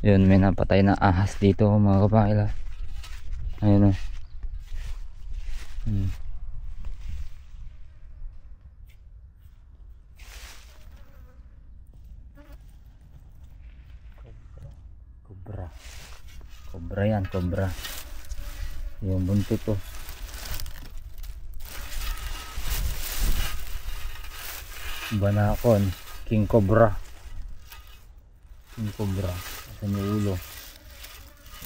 Yun, may napatay na ahas dito mga kapakila. Ayun o. Cobra. Cobra yan, cobra. Yung buntot to. Banakon, king cobra. King cobra. Asan yung ulo?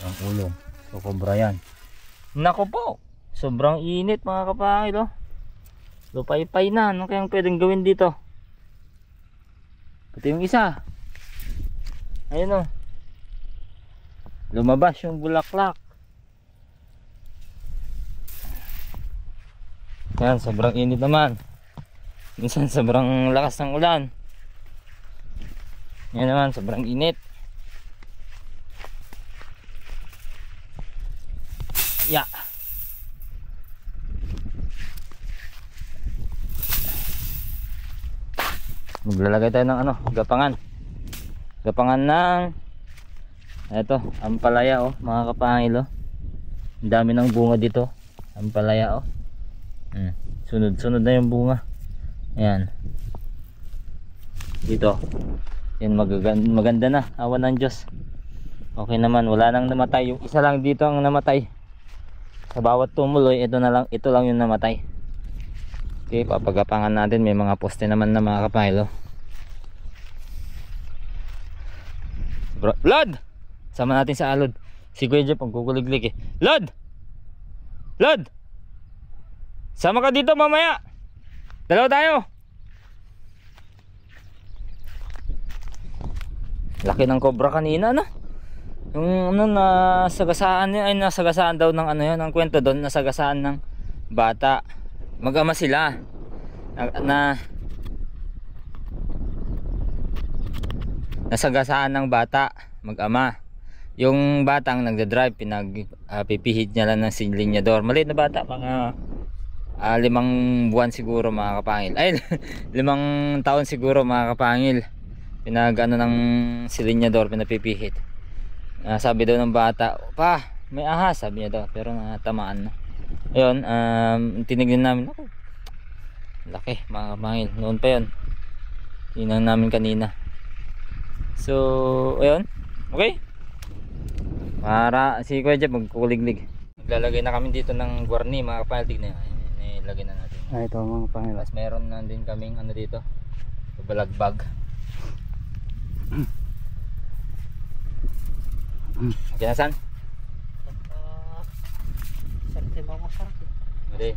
Ang ulo. So cobra yan. Nako po. Sobrang init mga kapakil oh. Lupay-pay na. Ano kayang pwedeng gawin dito? Pati yung isa. Ayun oh. Lumabas yung bulaklak. Yan, sobrang init naman. Minsan sobrang lakas ng ulan. Yan naman, sobrang init. Ya. Maglalagay tayo ng ano, gapangan. Gapangan ng eto, ampalaya oh, mga kapangil oh. Ang dami ng bunga dito. Ampalaya oh. Sunod-sunod na yung bunga. Ayan. Dito. Yan, maganda na. Awan ng Diyos. Okay naman, wala nang namatay. Yung isa lang dito ang namatay. Sa bawat tumuloy, ito lang yung namatay. Okay, papagapangan natin. May mga poste naman na mga kapangil oh. Lod! Sama natin sa alod. Si Kuya Jeff ang kukuliglig eh. Lod! Lod! Sama ka dito mamaya. Dalawa tayo. Laki ng cobra kanina no? Yung ano, nasagasaan niya, ay nasagasaan daw ng ano yun, ang kwento doon, nasagasaan ng bata. Mag-ama sila. Nasagasaan ng bata, mag-ama. Yung batang nagda-drive, pipihit niya lang ng silinyador. Maliit na bata, mga 5 buwan siguro mga kapangil. Ay, 5 taon siguro mga kapangil. Pinag-ano ng silinyador, pinapipihit. Sabi daw ng bata, pa, may ahas, sabi niya daw, pero natamaan na. Ayun, tinignan namin, ako, laki mga kapangil. Noon pa yun, tinignan namin kanina. So, ayun, okay. Para si Kuya Jeff magkukuliglig. Naglalagay na kami dito ng guarni mga kapangil. Tignan nyo, ilagay na natin. Ito mga kapangil. Tapos meron na din kaming ano dito, balagbag. Okay na san? Mali.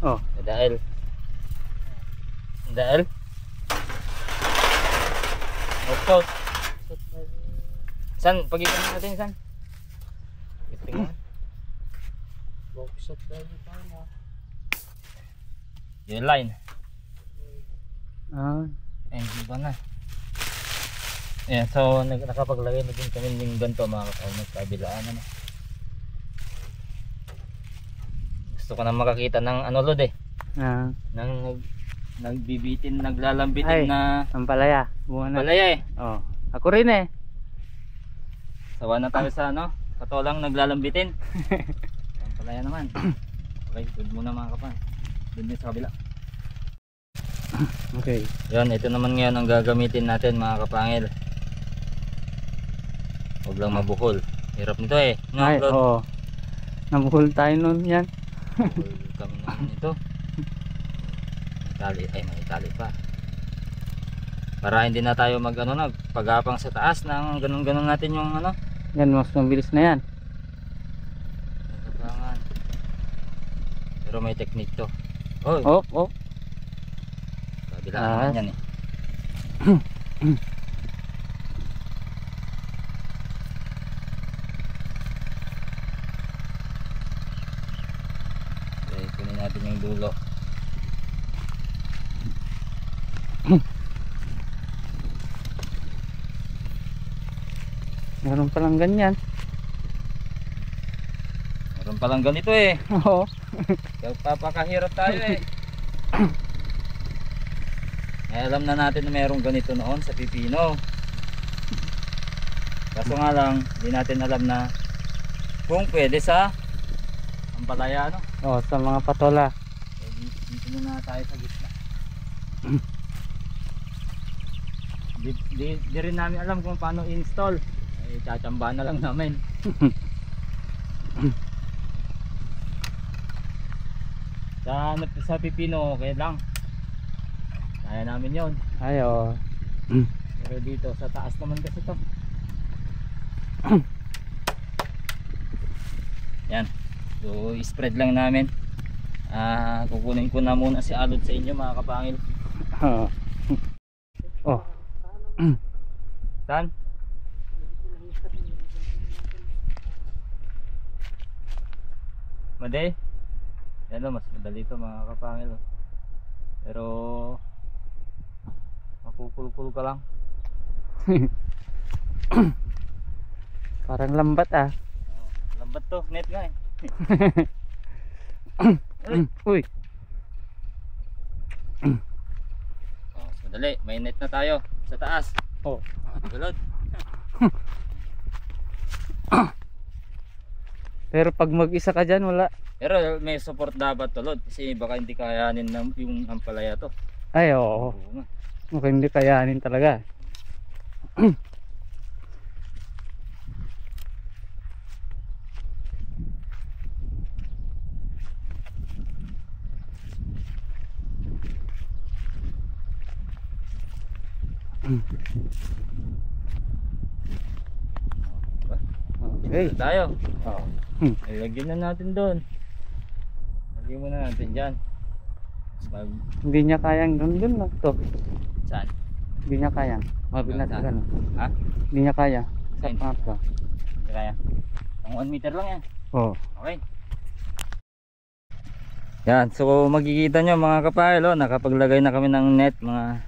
Oh, Dahil Out. San? Pag-ikan natin san? Itingnan. Yung line. Hindi ba na? Ayan, so nakapaglagay na din kami ng ganito mga kapatid. Nagkabilaan na. Gusto ko na makakita ng ano lod eh. Nang nagbibitin, naglalambitin na ampalaya. Bunga na. Palaya eh. Oh, ako rin eh. Sawa na tayo sa ano, patolang naglalambitin. Ampalaya naman. Okay, good muna mga kapatid. Doon din sa kabila. Okay. Yan, ito naman ngayon ang gagamitin natin mga kapangil. Huwag lang mabuhol. Hirap nito eh. No, Ay, oo. Nabuhol tayo nun yan. Buhol kami naman nito. May tali pa. Para hindi na tayo mag ano na, pagapang sa taas nang ganun-ganun natin yung ano. Yan, mas mabilis na yan. Pero may technique to. Oy. Oh. Kabilaan naman yan eh. Okay, kunin natin yung dulo. Meron palang ganyan. Meron palang ganito eh. Oo. Papakahirap tayo eh. Ay, alam na natin na merong ganito noon sa pipino. Kaso nga lang, hindi natin alam na kung pwede sa ampalaya, no? Oh, sa mga patola. So, dito muna tayo sa gitna. Di rin namin alam kung paano install. Ay, tsatsambahan na lang namin. Sa pipino, okay lang. Kaya namin yon. Ay, oh. Pero dito, sa taas naman kasi to. Yan. So, spread lang namin. Kukunin ko na muna si Alod sa inyo, mga kapangil. Oh. Saan? Made? Yan o, mas madali ito mga kapangil. Pero makukulkul ka lang. Parang lambat ah. Lambat to, net nga eh. Uy. Mas madali, may net na tayo sa taas. Oh. Gulod. Pero pag mag-isa ka dyan, wala. Pero may support dapat tulod kasi baka hindi kayanin ng yung ampalaya to. Ay, oo. Oo nga. Mukhang hindi kayanin talaga. Okay. Dito tayo. Oh. Ilagyan na natin doon. Lagyan muna natin dyan. Hindi niya kayang dun na to. Saan? Hindi niya kayang. Mabigat Saan? ka no. Ha? Hindi niya kaya. Sa Ayun. pangatlo. Hindi kaya. Ang 1 meter lang yan. Oh. Okay. Yan. So magkikita nyo mga kapahil. Oh, nakapaglagay na kami ng net. Mga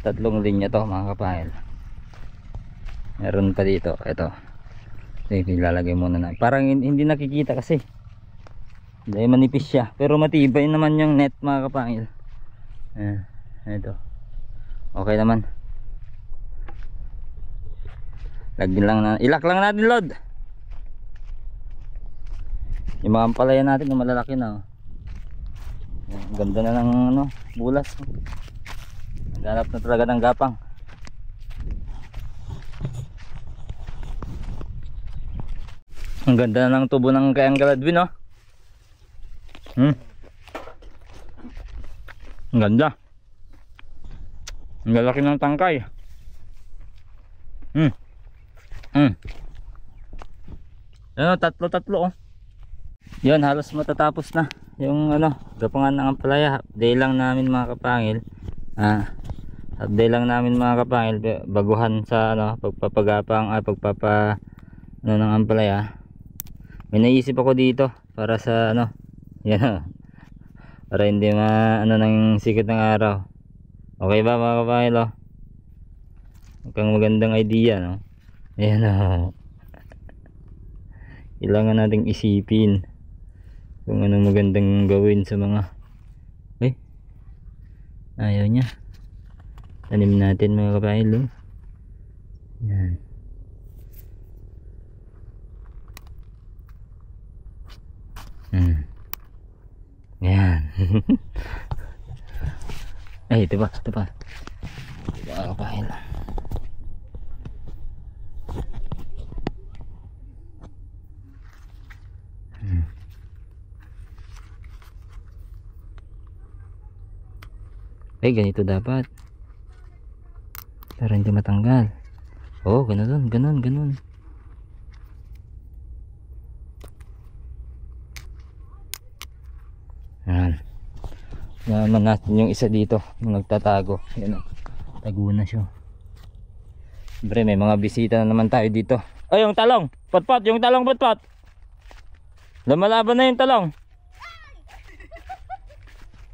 3 linya to mga kapahil. Meron pa dito. Ito. Ilalagay muna na. Parang hindi nakikita kasi. Dahil manipis siya. Pero matibay naman yung net mga kapangil. Ito. Okay naman. Lagyan lang na. Ilak lang natin load. Yung mga ampalaya natin na malalaki na. Ang ganda na ng ano, bulas. Naghanap na talaga ng gapang. Ang ganda na ng tubo ng kayang Galadwin, oh. Ang ganda. Ang lalaki ng tangkay. Ano, tatlo, oh. Yun, halos matatapos na yung ano, gapangan ng ampalaya. Day lang namin mga kapangil. Day lang namin mga kapangil baguhan sa ano, pagpapagapang ano ng ampalaya. May naisip ako dito para sa ano, yan, para hindi ano ng sikat ng araw. Okay ba mga kapangil, oh? Mukhang magandang idea, no? Ayan, oh. Kailangan nating isipin kung anong magandang gawin sa mga ayaw niya. Tanim natin mga kapangil, oh. Yan. Yan. Ay, ito pa. Mga kapangil. Ay, ganito dapat para hindi matanggal. Oh, ganun. Yan. Naman natin yung isa dito yung nagtatago. Yan, tago na siya. Siyempre may mga bisita na naman tayo dito. Ay, yung talong patpat. Lumalaban na yung talong.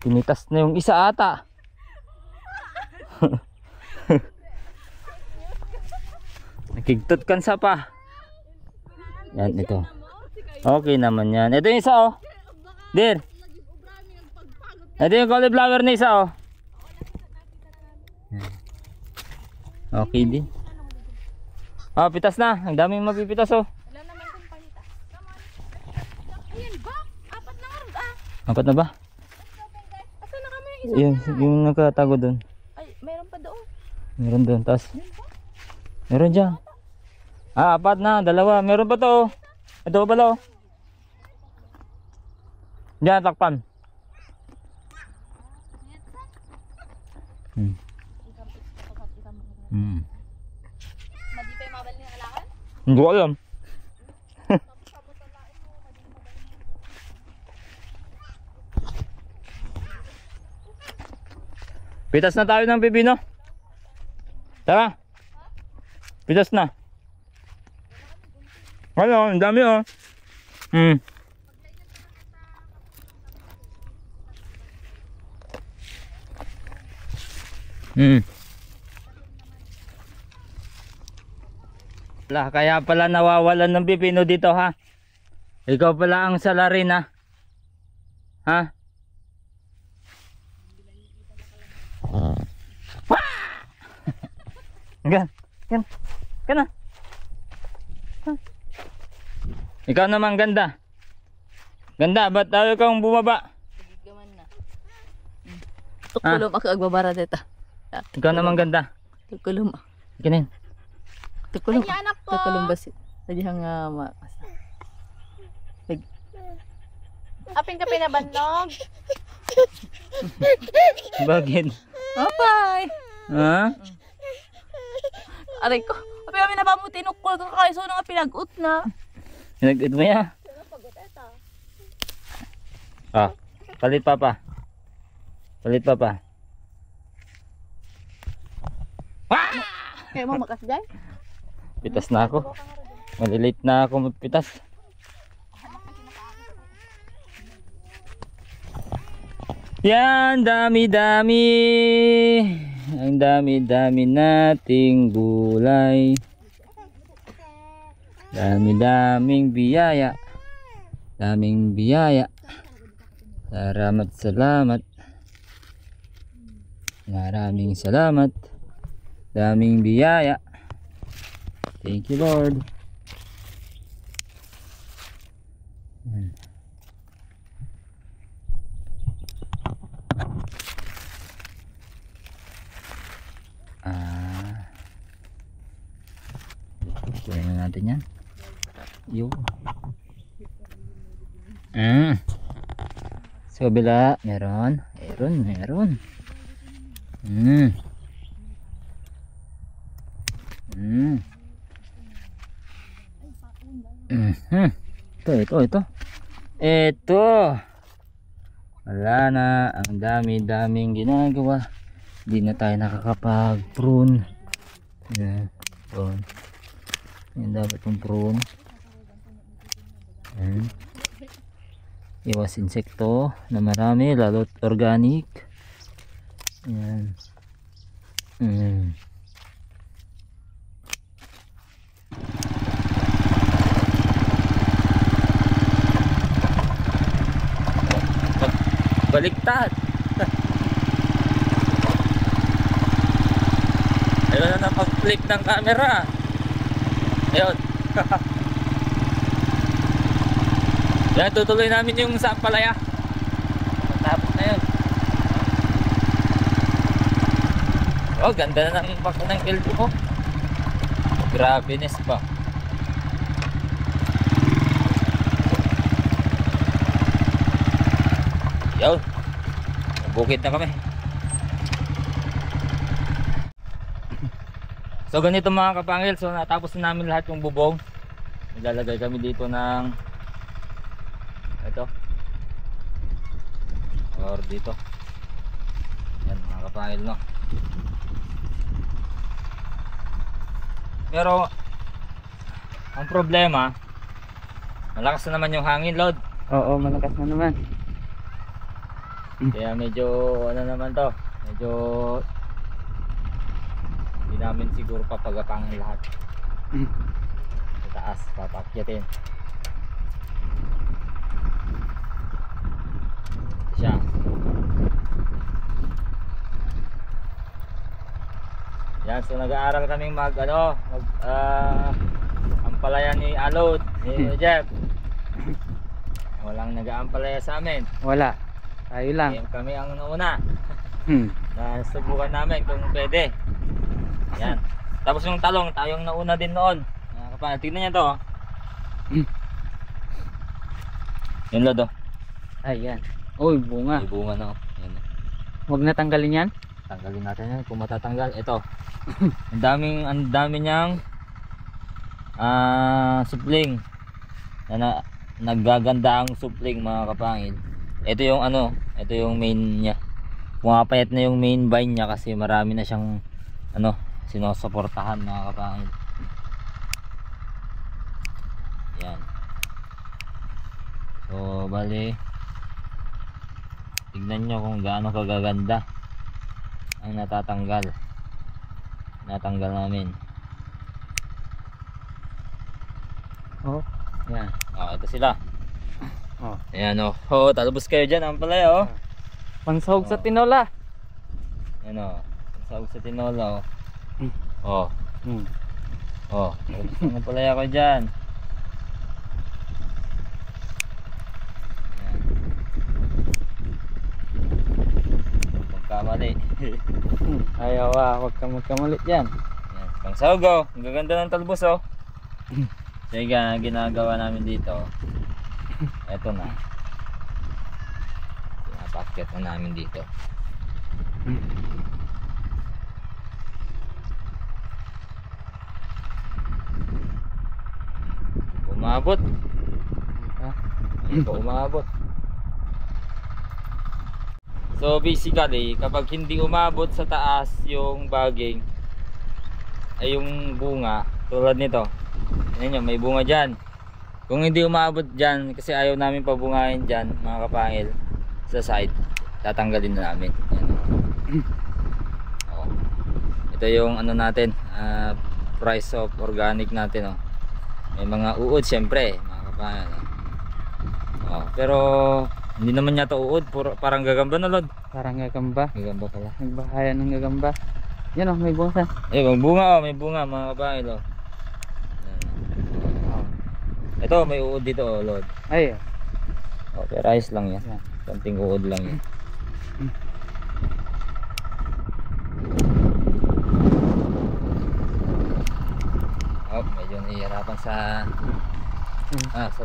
Pinitas na yung isa ata. Nakigtot kan sa pa. Yan, ito. Okay naman yan. Ito yung isa, oh. Dir. Ito yung cauliflower na isa, oh. Okay din. Ah, pitas na. Ang daming mapipitas oh. Wala naman kung panita. Come on. Ayan ba? Apat na nga. Apat na ba? Asa na kami yung isa? Yun, yung nakatago doon. Ay, mayroon pa doon. Meron doon. Tapos, meron dyan. Ah, apat na. Dalawa. Meron pa to oh. Ito pala oh. Diyan, takpan. Madi pa yung mabal niya alakan? Hindi ko alam. Pitas na tayo ng pipino. Tara. Pitas na. Ano, ang dami oh. Kaya pala nawawalan ng pipino dito ha. Ikaw pala ang salarin ha. Ha? Gan. Gan. Kana. Ikaw naman ganda. Ganda, ba't tayo kang bumaba? Gaman na. Tukulom ako agbabara dito. Ikaw naman ganda. Tukulom. Kinin. Tukulom. Ay, anak ko. Tukulom ba si? Tadihang makasa. Apin ka pinabannog. Bakit? Apay. Ha? Aray ko. Apay kami na ba mo tinukol ko kayo so nga pinagut na. Pinag-it mo ya? Ah, palit papa. Palit papa. Kaya mo makasday? Pitas na ako. Malilate na ako magpitas. Yan, dami-dami. Ang dami-dami nating gulay. Dami-daming biyaya. Daming biyaya. Salamat, salamat. Maraming salamat. Daming biyaya. Thank you, Lord. Kunin na natin yan. Yo. Sa kabila, meron. Meron. Ito. Wala na. Ang dami-daming ginagawa. Hindi na tayo nakakapag-prune. Yan. Prune. Yan dapat yung prune. Yan. Iwas insekto na marami, lalo't organic. Yan. Baliktad. Ayun na pag-flip ng camera. Ayun. Yan, tutuloy namin yung sa palaya. Tapos na yun. Oh, ganda na ng bako ng kildo ko. Grabeness pa. Yun. Bukid na kami. So ganito mga kapangil. So natapos na namin lahat yung bubong. Nilalagay kami dito ng ito or dito. Yan mga kapangil, no. Pero ang problema, malakas na naman yung hangin, Lord. Oo, malakas na naman. Kaya medyo ano naman to, medyo hindi namin siguro papagapangan lahat. Sa taas, papakyatin siya. Yan, so nag-aaral kaming ampalaya ni Alod, ni Jeff. Walang nag-aampalaya sa amin. Wala. Tayo lang. Kami ang nauna. Hmm. Nasubukan namin kung pwede. Yan. Tapos yung talong, tayong nauna din noon. Tignan niyo to. Oh. Yung lodo. Ay, yan. Uy, bunga. May bunga na. Yan. Huwag na tanggalin yan. Tanggalin natin yan kung matatanggal. Ito. ang dami niyang supling. Naggaganda ang supling mga kapangil. Ito yung ito yung main niya. Pumapayat na yung main vine niya kasi marami na siyang sinusuportahan mga kapangil. Yan. So bali, tignan nyo kung gaano kagaganda ang natanggal namin. Oh, yan. Ito sila. Oh. Ayan talbos kayo dyan ang palaya Pansahog sa tinola. Ayan sahog sa tinola Hmm. Hmm. Talbos ang palaya ko dyan. Magkamali. Ayaw huwag kang magkamali dyan. Ayan, pangsahog ang gaganda ng talbos Sige, ginagawa namin dito. Eto na. Pinapakyat na namin dito. Umabot. Ito umabot. So basically, kapag hindi umabot sa taas yung baging ay yung bunga, tulad nito. Yan yun, may bunga dyan. Kung hindi umabot dyan, kasi ayaw namin pabungahin dyan mga kapangil, sa side, tatanggalin na namin. Yan. Ito yung natin, price of organic natin. May mga uod syempre mga kapangil. Pero hindi naman yata uod, parang gagamba na, Lord. Parang gagamba. Gagamba pala. Nagbahaya ng gagamba. Yan may bunga. May bunga may bunga mga kapangil. Ito may uod dito Lord. Ay. Pero ayos lang yan. Konting uod lang yan. Medyo nahihirapan sa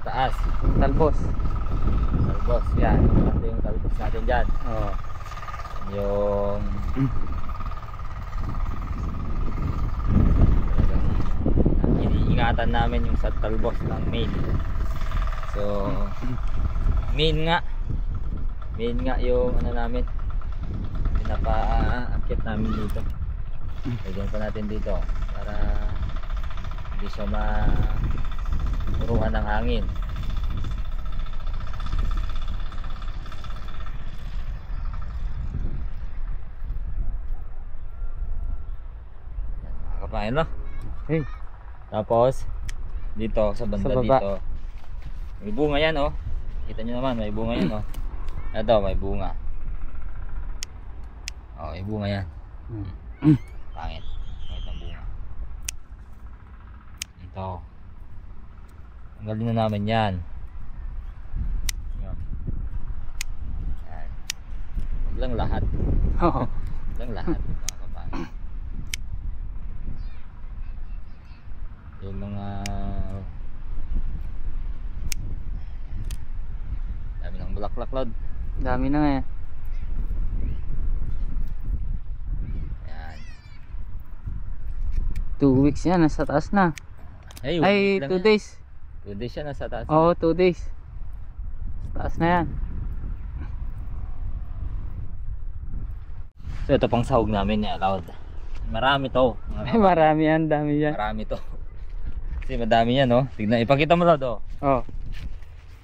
taas. Talbos. Talbos, yan. Ito yung talbos natin dyan. Yung iniingatan namin yung sa talbos ng main. So main nga yung namin, pinapa-akit namin dito. Lagyan pa natin dito para hindi siya mapuruhan ng hangin. Kapain no? Okay. Tapos dito sa banda sa baba. dito may bunga yan kita nyo naman may bunga yan ito may bunga may bunga yan pangit ang bunga ito tanggalin na namin yan wag lang lahat wag lang lahat mga kapangit. Yung mga dami ng bulaklak Lord. Dami na nga yan. Yan. 2 weeks yan, nasa taas na. Ay, 2 days. 2 days yan nasa taas. Oo, 2 days. Sa taas na yan. So ito pang sahog namin ni Alod. Marami to. Marami yan, dami yan. Marami to. Kasi madami yan Tignan, ipakita mo Lord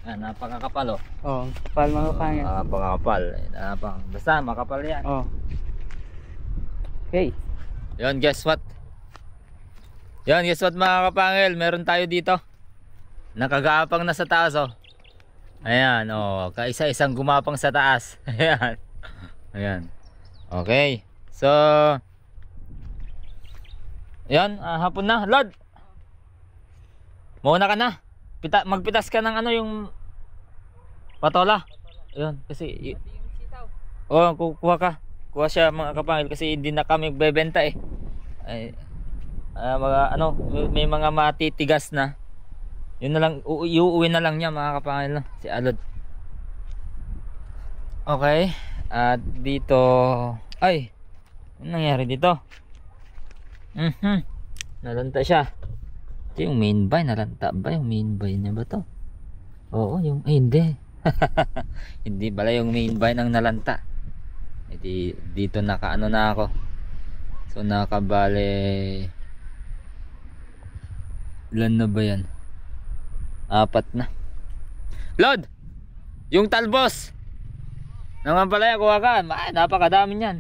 napakakapal kapal mga kapangil. Napakakapal. Basta makapal yan. Okay. Yun, guess what mga kapangil, meron tayo dito nakagapang na sa taas ayan kaisa-isang gumapang sa taas. Ayan. Ayan. Okay. So Ayan, hapon na. Lord! Mauna ka na. Magpitas ka ng ano yung patola. Ayan, kasi... kukuha ka. Kuha siya mga kapangil kasi hindi na kami bebenta eh. Ay, mga ano, may mga matitigas na. Yun na lang, iuwi na lang niya mga kapangil na, si Alod. Okay. At dito, ay, ano nangyari dito? Nalanta siya. Ito yung main vine, nalanta ba yung main vine niya ba to? Oo, yung, ay hindi. Hindi pala yung main vine ang nalanta. Dito nakaano na ako. So nakabale ilan na ba yan? 4 na. Lord! Yung talbos naman pala kuha ka. Napakadami yan.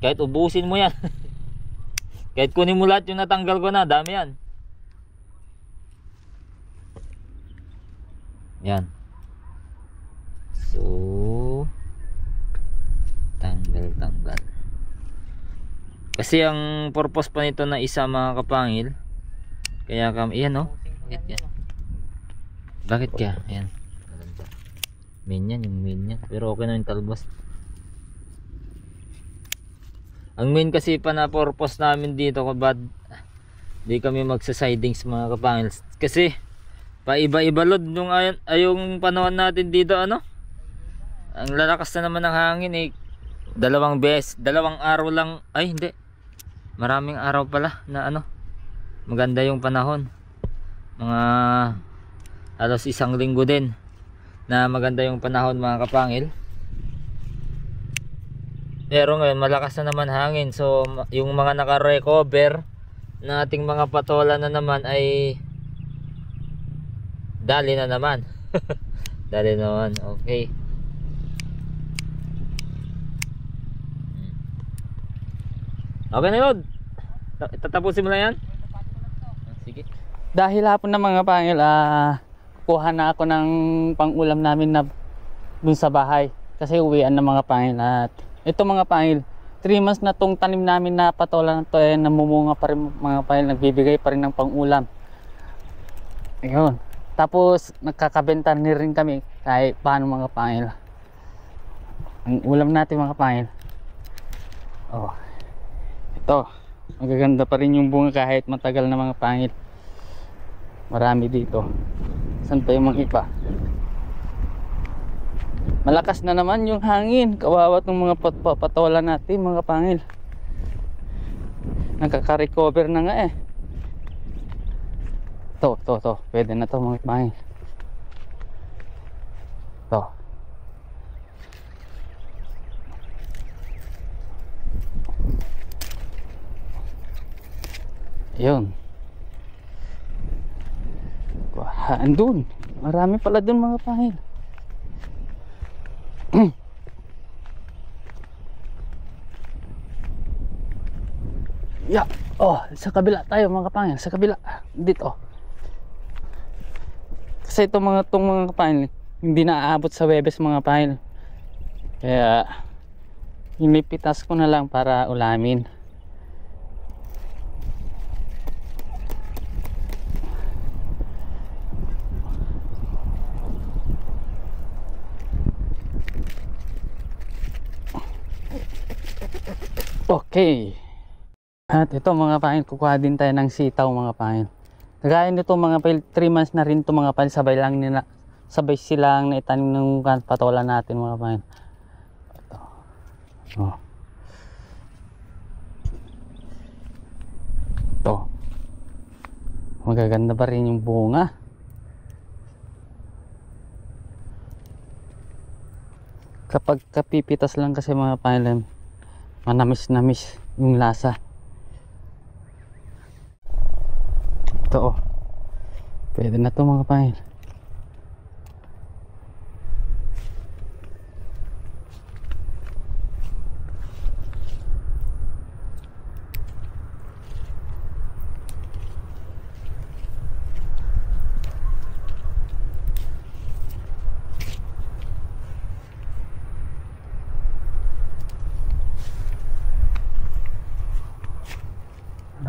Kahit ubusin mo yan. Kahit kunin mo lahat yung natanggal ko na, dami yan. Yan. So tanggal. Kasi ang purpose pa nito na isa mga kapangil. Kaya kami, yan oh. Bakit kaya? Ayan. Main yan, yung main yan. Pero okay na yung talbos. Ang main kasi pa na purpose namin dito kabad di kami magsa-sidings mga kapangil. Kasi paiba-iba load nung ayong panahon natin dito ano. Ang lalakas na naman ng hangin eh. 2 araw lang, ay hindi. Maraming araw pala na ano. Maganda yung panahon. Mga halos 1 linggo din na maganda yung panahon mga kapangil. Pero ngayon malakas na naman hangin. So yung mga naka-recover na ating mga patola na naman ay dali na naman. Dali naman. Okay. Okay na yun. Tatapusin mo na yan. Sige. Dahil hapon na mga pangil, kuha na ako ng pang-ulam namin na dun sa bahay. Kasi uwian na mga pangil. At ito mga pangil, 3 months na tong tanim namin na patola na to eh, namumunga pa rin mga pangil. Nagbibigay pa rin ng pang-ulam. Ayun. Tapos nagkakabenta rin kami kahit paano mga pangil. Ang ulam natin mga pangil. Oh. Ito, magaganda pa rin yung bunga kahit matagal na mga pangil. Marami dito. Saan pa yung mga iba? Malakas na naman yung hangin. Kawawa ng mga patola natin mga pangil. Nagkaka-recover na nga eh. Ito. Pwede na to mga pangil. Ito. Yun. Andun. Marami pala dun mga pangil. Yeah. Oh, sa kabila tayo mga pangil. Sa kabila. Dito. Kasi itong mga pangil hindi na aabot sa Webes mga pangil. Kaya inipitas ko na lang para ulamin. Okay. At ito mga pangil, kukuha din tayo ng sitaw mga pangil. Kagaya nito mga pangil, 3 months na rin ito mga pangil. Sabay silang naitanim ng patola natin mga pangil. Ito. Oh. Ito. Magaganda pa rin yung bunga. Kapag kapipitas lang kasi mga pangil, manamis-namis yung lasa. Ito oh. Pwede na to mga pangil.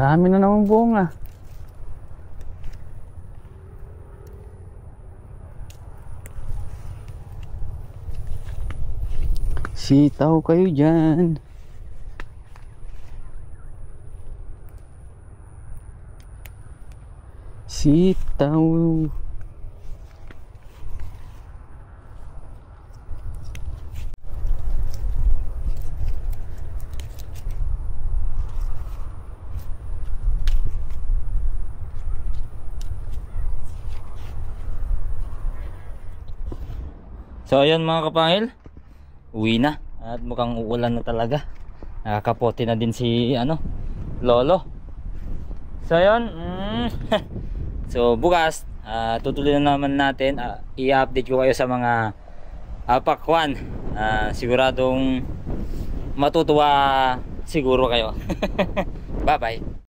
Marami na namang bunga. Sitaw kayo dyan. Sitaw. So ayun mga kapangil, uwi na at mukhang uulan na talaga. Nakakapote na din si lolo. So ayun, so bukas tutuloy na naman natin. I-update ko kayo sa mga pakwan. Siguradong matutuwa siguro kayo. Bye bye.